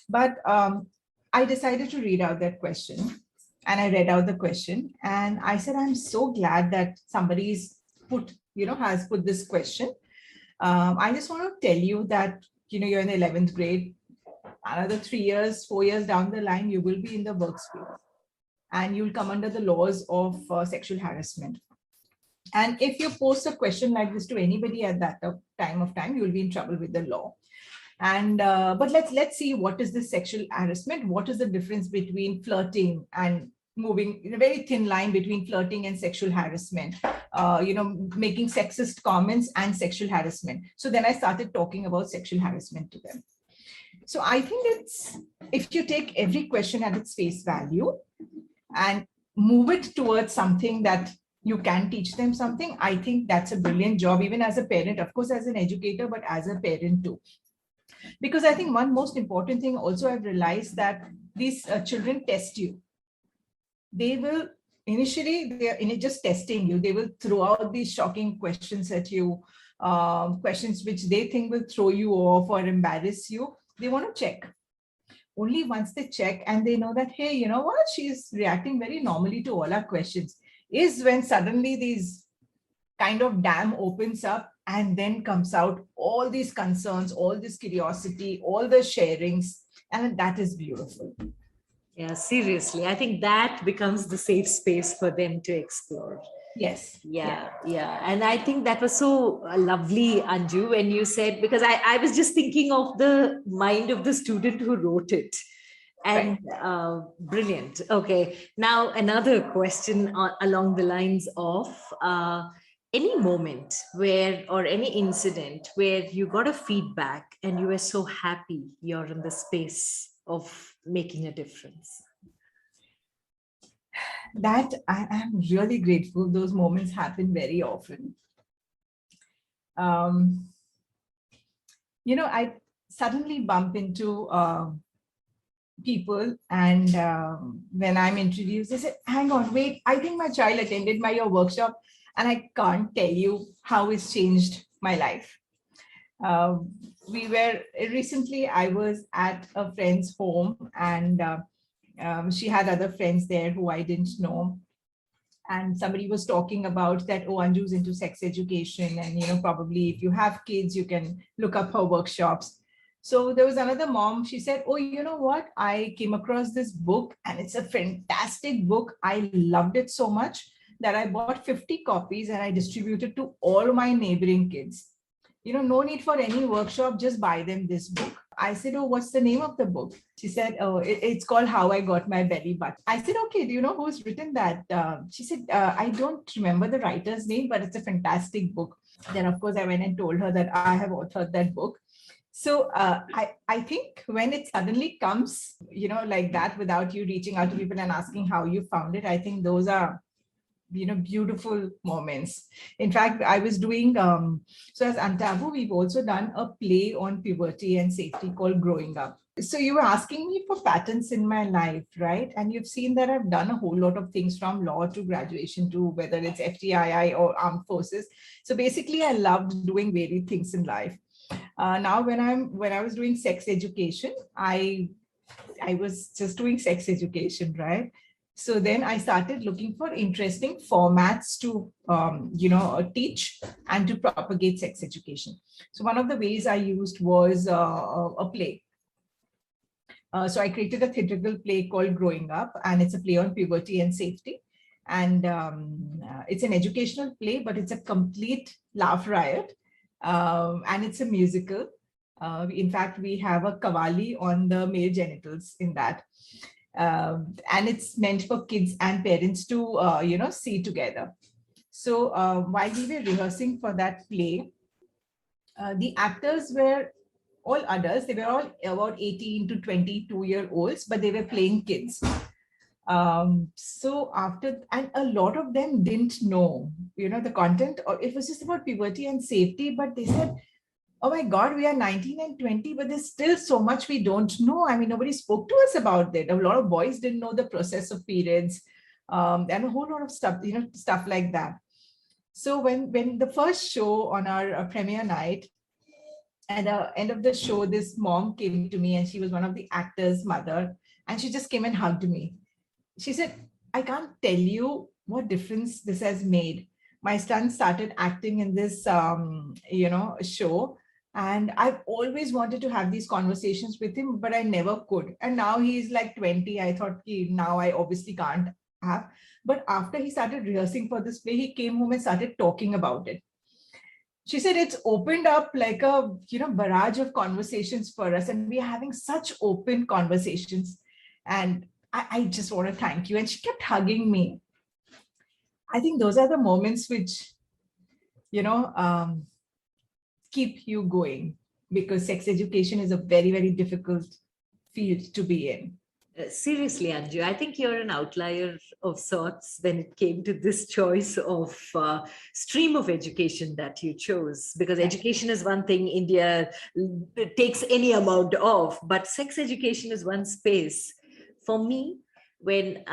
But I decided to read out that question, and I read out the question, and I said, I'm so glad that somebody's has put this question. I just want to tell you that, you're in the 11th grade. Another 3 years, 4 years down the line, you will be in the workspace, and you'll come under the laws of sexual harassment. And if you post a question like this to anybody at that time, you'll be in trouble with the law. And but let's see, what is this sexual harassment? What is the difference between flirting and moving in a very thin line between flirting and sexual harassment? Making sexist comments and sexual harassment. So then I started talking about sexual harassment to them. So I think if you take every question at its face value and move it towards something that you can teach them something, I think that's a brilliant job, even as a parent, of course, as an educator, but as a parent too. Because I think one most important thing also I've realized that these children test you. They will initially, they're just testing you. They will throw out these shocking questions at you, questions which they think will throw you off or embarrass you. They want to check. Only once they check and they know that, hey, you know what, she's reacting very normally to all our questions, is when suddenly these kind of dam opens up, and then comes out all these concerns, all this curiosity, all the sharings, and that is beautiful. Yeah, seriously. I think that becomes the safe space for them to explore. Yes. Yeah. And I think that was so lovely, Anju, when you said, because I was just thinking of the mind of the student who wrote it. And brilliant. Okay. Now, another question along the lines of any moment where, or any incident where you got a feedback and you were so happy you're in the space of making a difference. That I am really grateful. Those moments happen very often. I suddenly bump into people, and when I'm introduced, they say, hang on, wait, I think my child attended my your workshop, and I can't tell you how it's changed my life. We were recently, I was at a friend's home, and she had other friends there who I didn't know. And somebody was talking about that, oh, Anju's into sex education, and probably if you have kids, you can look up her workshops. So there was another mom, she said, oh, you know what, I came across this book and it's a fantastic book. I loved it so much that I bought 50 copies and I distributed to all my neighboring kids. No need for any workshop, just buy them this book. I said, oh, what's the name of the book? She said, oh, it's called How I Got My Belly Button. I said, okay, do you know who's written that? She said, I don't remember the writer's name, but it's a fantastic book. Then, of course, I went and told her that I have authored that book. So I think when it suddenly comes, like that, without you reaching out to people and asking how you found it, I think those are beautiful moments. In fact, I was doing so as Antabu, we've also done a play on puberty and safety called Growing Up. So you were asking me for patterns in my life, right? And you've seen that I've done a whole lot of things, from law to graduation to whether it's FTII or armed forces. So basically, I loved doing varied things in life. Now, when I was doing sex education, I was just doing sex education, right? So then I started looking for interesting formats to, teach and to propagate sex education. So one of the ways I used was a play. So I created a theatrical play called Growing Up, and it's a play on puberty and safety. And it's an educational play, but it's a complete laugh riot. And it's a musical. In fact, we have a kavali on the male genitals in that. And it's meant for kids and parents to, see together. So while we were rehearsing for that play, the actors were all adults. They were all about 18 to 22-year-olds, but they were playing kids. So after, and a lot of them didn't know, the content, or it was just about puberty and safety, but they said, oh my God, we are 19 and 20, but there's still so much we don't know. I mean, nobody spoke to us about it. A lot of boys didn't know the process of periods, and a whole lot of stuff, stuff like that. So when the first show on our premiere night, at the end of the show, this mom came to me, and she was one of the actors' mother, and she just came and hugged me. She said, I can't tell you what difference this has made. My son started acting in this, show. And I've always wanted to have these conversations with him, but I never could. And now he's like 20. I thought, now I obviously can't have. But after he started rehearsing for this play, he came home and started talking about it. She said it's opened up like a barrage of conversations for us, and we are having such open conversations. And I just want to thank you. And she kept hugging me. I think those are the moments which, keep you going, because sex education is a very, very difficult field to be in. Seriously, Anju, I think you're an outlier of sorts when it came to this choice of stream of education that you chose, because education is one thing India takes any amount of, but sex education is one space. For me, when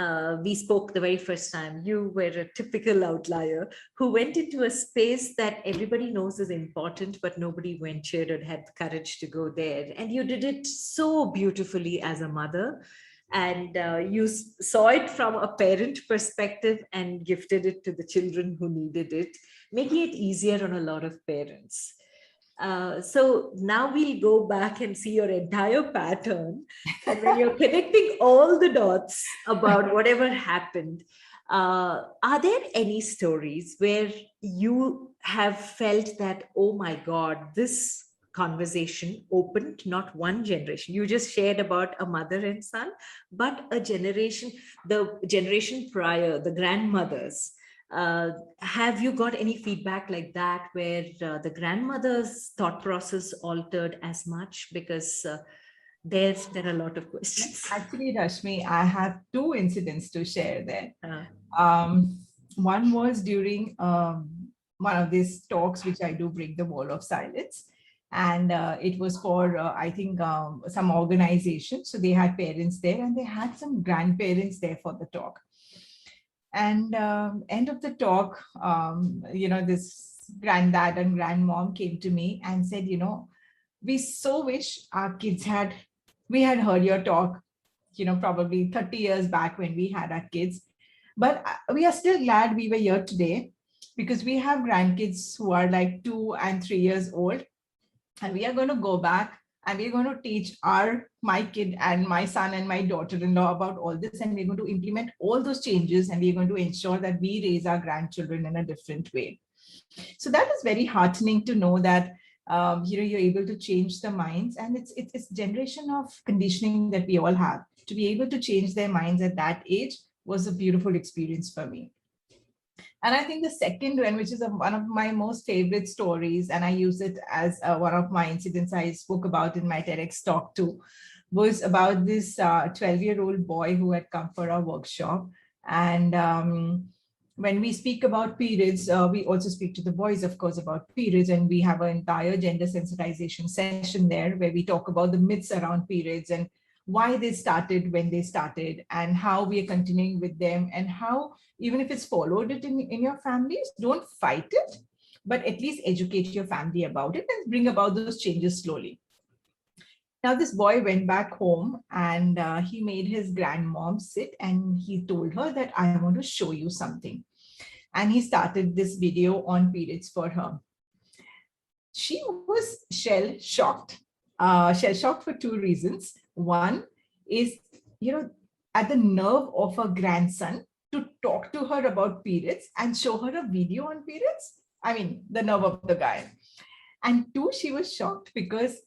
we spoke the very first time, you were a typical outlier who went into a space that everybody knows is important, but nobody ventured or had the courage to go there. And you did it so beautifully as a mother. And you saw it from a parent perspective and gifted it to the children who needed it, making it easier on a lot of parents. So now we'll go back and see your entire pattern. And when you're connecting all the dots about whatever happened, are there any stories where you have felt that, oh my God, this conversation opened not one generation? You just shared about a mother and son, but a generation, the generation prior, the grandmothers. Have you got any feedback like that, where the grandmother's thought process altered as much? Because there are a lot of questions. Actually, Rashmi, I have two incidents to share there. One was during one of these talks, which I do, Break the Wall of Silence. And it was for, I think, some organization. So they had parents there and they had some grandparents there for the talk. And end of the talk, this granddad and grandmom came to me and said, we so wish our kids we had heard your talk, probably 30 years back when we had our kids. But we are still glad we were here today, because we have grandkids who are like 2 and 3 years old. And we are going to go back and we're going to teach my kid and my son and my daughter-in-law about all this. And we're going to implement all those changes. And we're going to ensure that we raise our grandchildren in a different way. So that is very heartening to know that you're able to change the minds, and it's generation of conditioning that we all have. To be able to change their minds at that age was a beautiful experience for me. And I think the second one, which is one of my most favorite stories, and I use it as one of my incidents I spoke about in my TEDx talk too, was about this 12-year-old boy who had come for a workshop. And when we speak about periods, we also speak to the boys, of course, about periods. And we have an entire gender sensitization session there where we talk about the myths around periods and why they started when they started, and how we are continuing with them, and how, even if it's followed it in your families, don't fight it, but at least educate your family about it and bring about those changes slowly. Now, this boy went back home and he made his grandmom sit and he told her that I want to show you something. And he started this video on periods for her. She was shell-shocked for two reasons. One is, at the nerve of her grandson to talk to her about periods and show her a video on periods. I mean, the nerve of the guy. And two, she was shocked because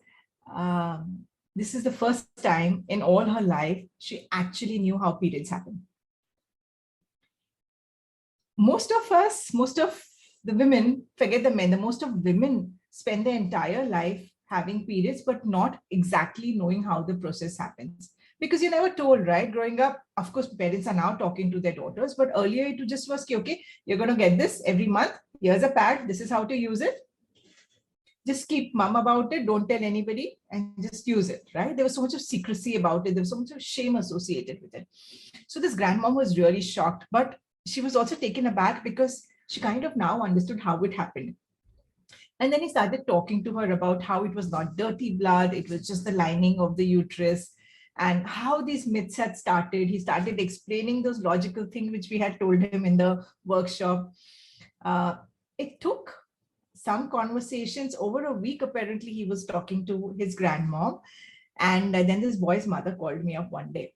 this is the first time in all her life she actually knew how periods happen. Most of the women, forget the men, most of women spend their entire life having periods, but not exactly knowing how the process happens. Because you're never told, right? Growing up, of course, parents are now talking to their daughters, but earlier it just was, okay, you're going to get this every month. Here's a pad. This is how to use it. Just keep mum about it. Don't tell anybody and just use it, right? There was so much of secrecy about it. There was so much of shame associated with it. So this grandmom was really shocked, but she was also taken aback because she kind of now understood how it happened. And then he started talking to her about how it was not dirty blood, it was just the lining of the uterus, and how these myths had started. He started explaining those logical things which we had told him in the workshop. It took some conversations over a week. Apparently, he was talking to his grandmom. And then this boy's mother called me up one day.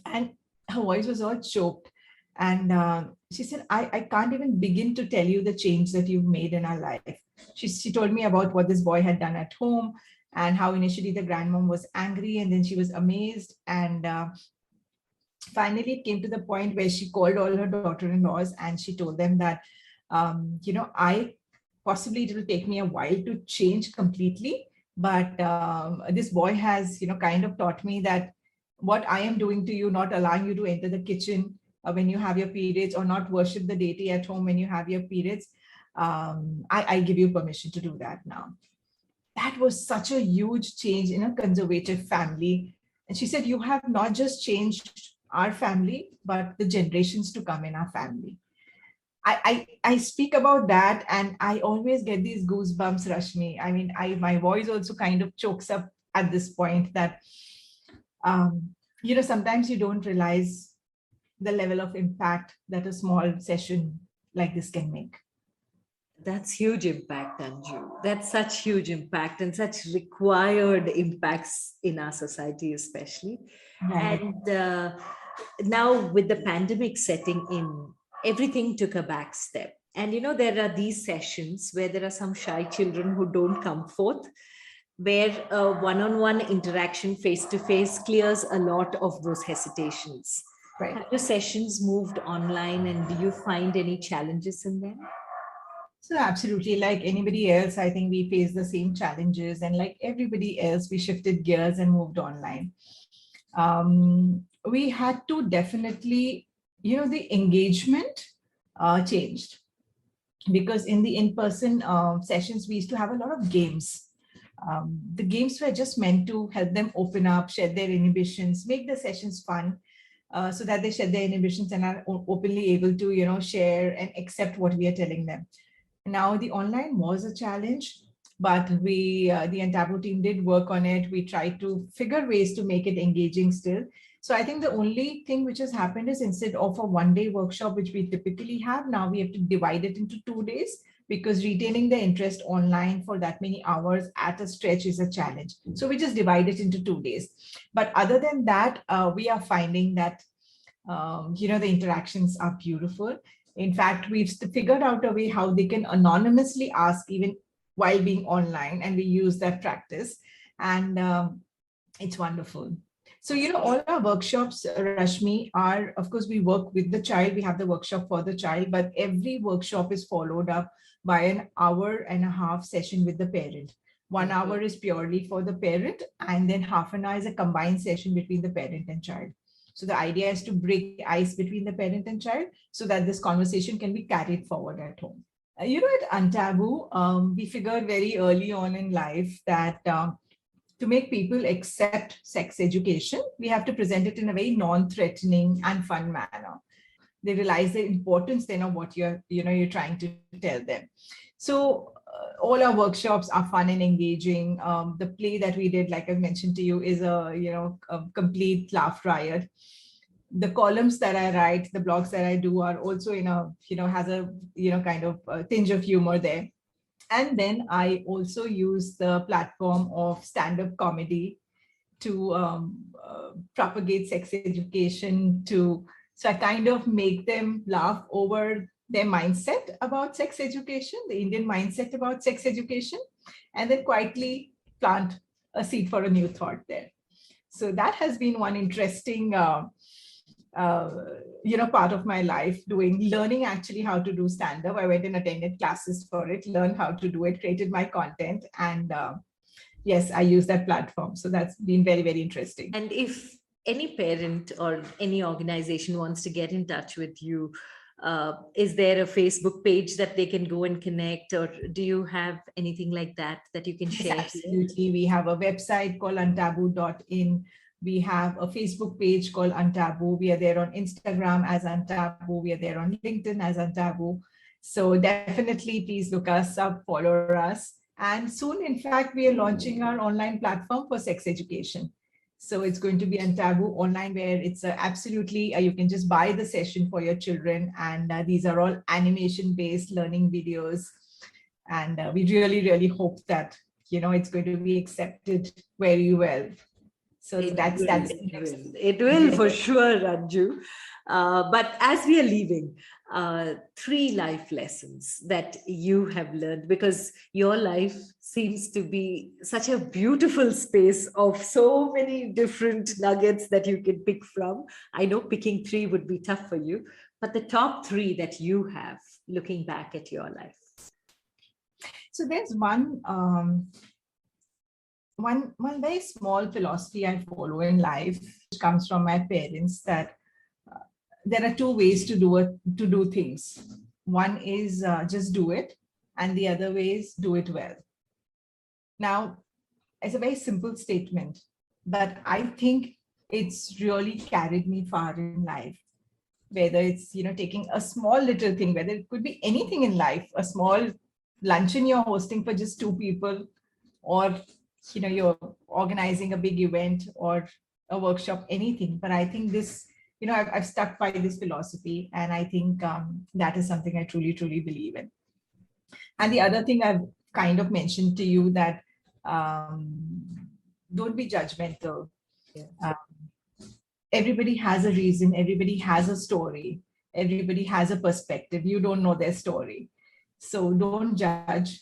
And her voice was all choked. And she said, I can't even begin to tell you the change that you've made in our life. She told me about what this boy had done at home and how initially the grandmom was angry and then she was amazed. And finally, it came to the point where she called all her daughter-in-laws and she told them that, possibly it will take me a while to change completely. But this boy has, kind of taught me that what I am doing to you, not allowing you to enter the kitchen when you have your periods, or not worship the deity at home when you have your periods, I give you permission to do that now. That was such a huge change in a conservative family. And she said, you have not just changed our family, but the generations to come in our family. I speak about that and I always get these goosebumps, Rashmi. I mean, my voice also kind of chokes up at this point that, sometimes you don't realize the level of impact that a small session like this can make. That's huge impact, Anju. That's such huge impact and such required impacts in our society, especially. Right. And now with the pandemic setting in, everything took a back step. And there are these sessions where there are some shy children who don't come forth, where a one-on-one interaction face-to-face clears a lot of those hesitations. Right. Have your sessions moved online, and do you find any challenges in them? So absolutely, like anybody else, I think we face the same challenges, and like everybody else, we shifted gears and moved online. We had to definitely, the engagement changed, because in the in-person sessions, we used to have a lot of games. The games were just meant to help them open up, shed their inhibitions, make the sessions fun, so that they shed their inhibitions and are openly able to, share and accept what we are telling them. Now, the online was a challenge, but the Untaboo team did work on it. We tried to figure ways to make it engaging still. So I think the only thing which has happened is instead of a one-day workshop, which we typically have, now we have to divide it into 2 days, because retaining the interest online for that many hours at a stretch is a challenge. So we just divide it into 2 days. But other than that, we are finding that, the interactions are beautiful. In fact, we've figured out a way how they can anonymously ask even while being online, and we use that practice, and it's wonderful. So, all our workshops, Rashmi, are, of course, we work with the child, we have the workshop for the child, but every workshop is followed up by an hour and a half session with the parent. 1 hour is purely for the parent, and then half an hour is a combined session between the parent and child. So the idea is to break ice between the parent and child so that this conversation can be carried forward at home. At Untaboo, we figured very early on in life that to make people accept sex education, we have to present it in a very non-threatening and fun manner. They realize the importance then of what you're trying to tell them. So all our workshops are fun and engaging. The play that we did, like I mentioned to you, is a complete laugh riot. The columns that I write, the blogs that I do are also has a kind of a tinge of humor there. And then I also use the platform of stand-up comedy to propagate sex education so I kind of make them laugh over their mindset about sex education, the Indian mindset about sex education, and then quietly plant a seed for a new thought there. So that has been one interesting, part of my life, learning actually how to do stand-up. I went and attended classes for it, learned how to do it, created my content, and yes, I use that platform. So that's been very, very interesting. And if any parent or any organization wants to get in touch with you, is there a Facebook page that they can go and connect, or do you have anything like that you can share? Yes, absolutely. We have a website called untaboo.in. We have a Facebook page called Untaboo. We are there on Instagram as Untaboo. We are there on LinkedIn as Untaboo. So definitely please look us up, follow us. And soon, in fact, we are launching our online platform for sex education. So it's going to be Untaboo online, where it's absolutely, you can just buy the session for your children. And these are all animation-based learning videos. And we really, really hope that, it's going to be accepted very well. So it will for sure, Anju. But as we are leaving, 3 life lessons that you have learned, because your life seems to be such a beautiful space of so many different nuggets that you can pick from. I know picking 3 would be tough for you, but the top 3 that you have looking back at your life. So there's one very small philosophy I follow in life, which comes from my parents, that there are 2 ways to do things. One is just do it, and the other way is do it well. Now, it's a very simple statement, but I think it's really carried me far in life. Whether it's taking a small little thing, whether it could be anything in life, a small luncheon you're hosting for just 2 people, or you're organizing a big event or a workshop, anything. But I think this, I've stuck by this philosophy, and I think that is something I truly, truly believe in. And the other thing I've kind of mentioned to you, that don't be judgmental. Yeah. Everybody has a reason, everybody has a story, everybody has a perspective. You don't know their story. So don't judge.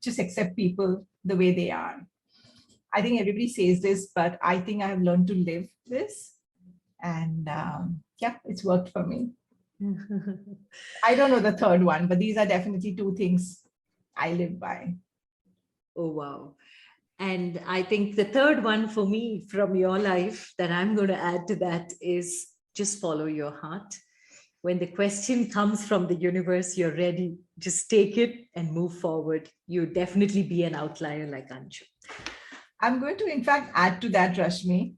Just accept people the way they are. I think everybody says this, but I think I have learned to live this. And it's worked for me. I don't know the third one, but these are definitely 2 things I live by. Oh, wow. And I think the third one for me from your life that I'm going to add to that is just follow your heart. when the question comes from the universe, you're ready. Just take it and move forward. You definitely be an outlier like Anju. I'm going to, in fact, add to that, Rashmi,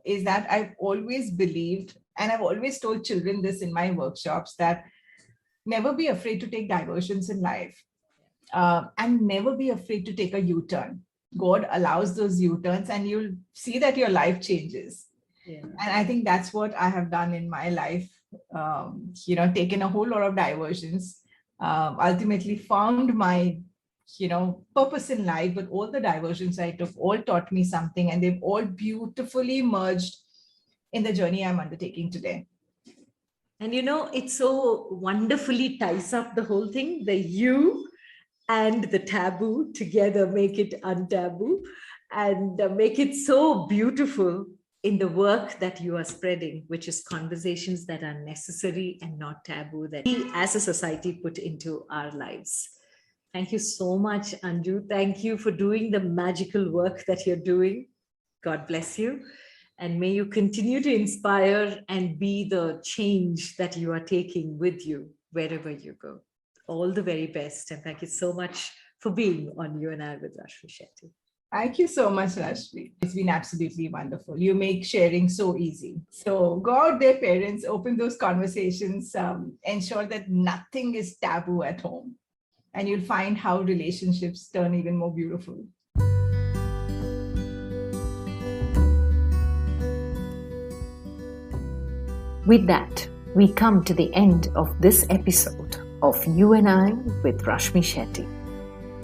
is that I've always believed, and I've always told children this in my workshops, that never be afraid to take diversions in life, and never be afraid to take a U-turn. God allows those U-turns and you'll see that your life changes. Yeah. And I think that's what I have done in my life, taken a whole lot of diversions, ultimately found my purpose in life, but all the diversions I took all taught me something, and they've all beautifully merged in the journey I'm undertaking today. And it so wonderfully ties up the whole thing. The you and the taboo together make it untaboo, and make it so beautiful in the work that you are spreading, which is conversations that are necessary and not taboo, that we as a society put into our lives. Thank you so much, Anju. Thank you for doing the magical work that you're doing. God bless you. And may you continue to inspire and be the change that you are taking with you wherever you go. All the very best. And thank you so much for being on You and I with Rashmi Shetty. Thank you so much, Rashmi. It's been absolutely wonderful. You make sharing so easy. So go out there, parents, open those conversations, ensure that nothing is taboo at home. And you'll find how relationships turn even more beautiful. With that, we come to the end of this episode of You and I with Rashmi Shetty.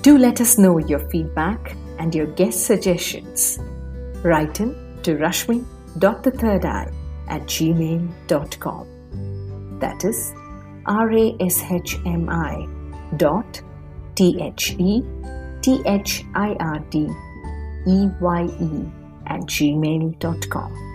Do let us know your feedback and your guest suggestions. Write in to rashmi.thethirdeye@gmail.com. That is rashmi.thethirde@gmail.com.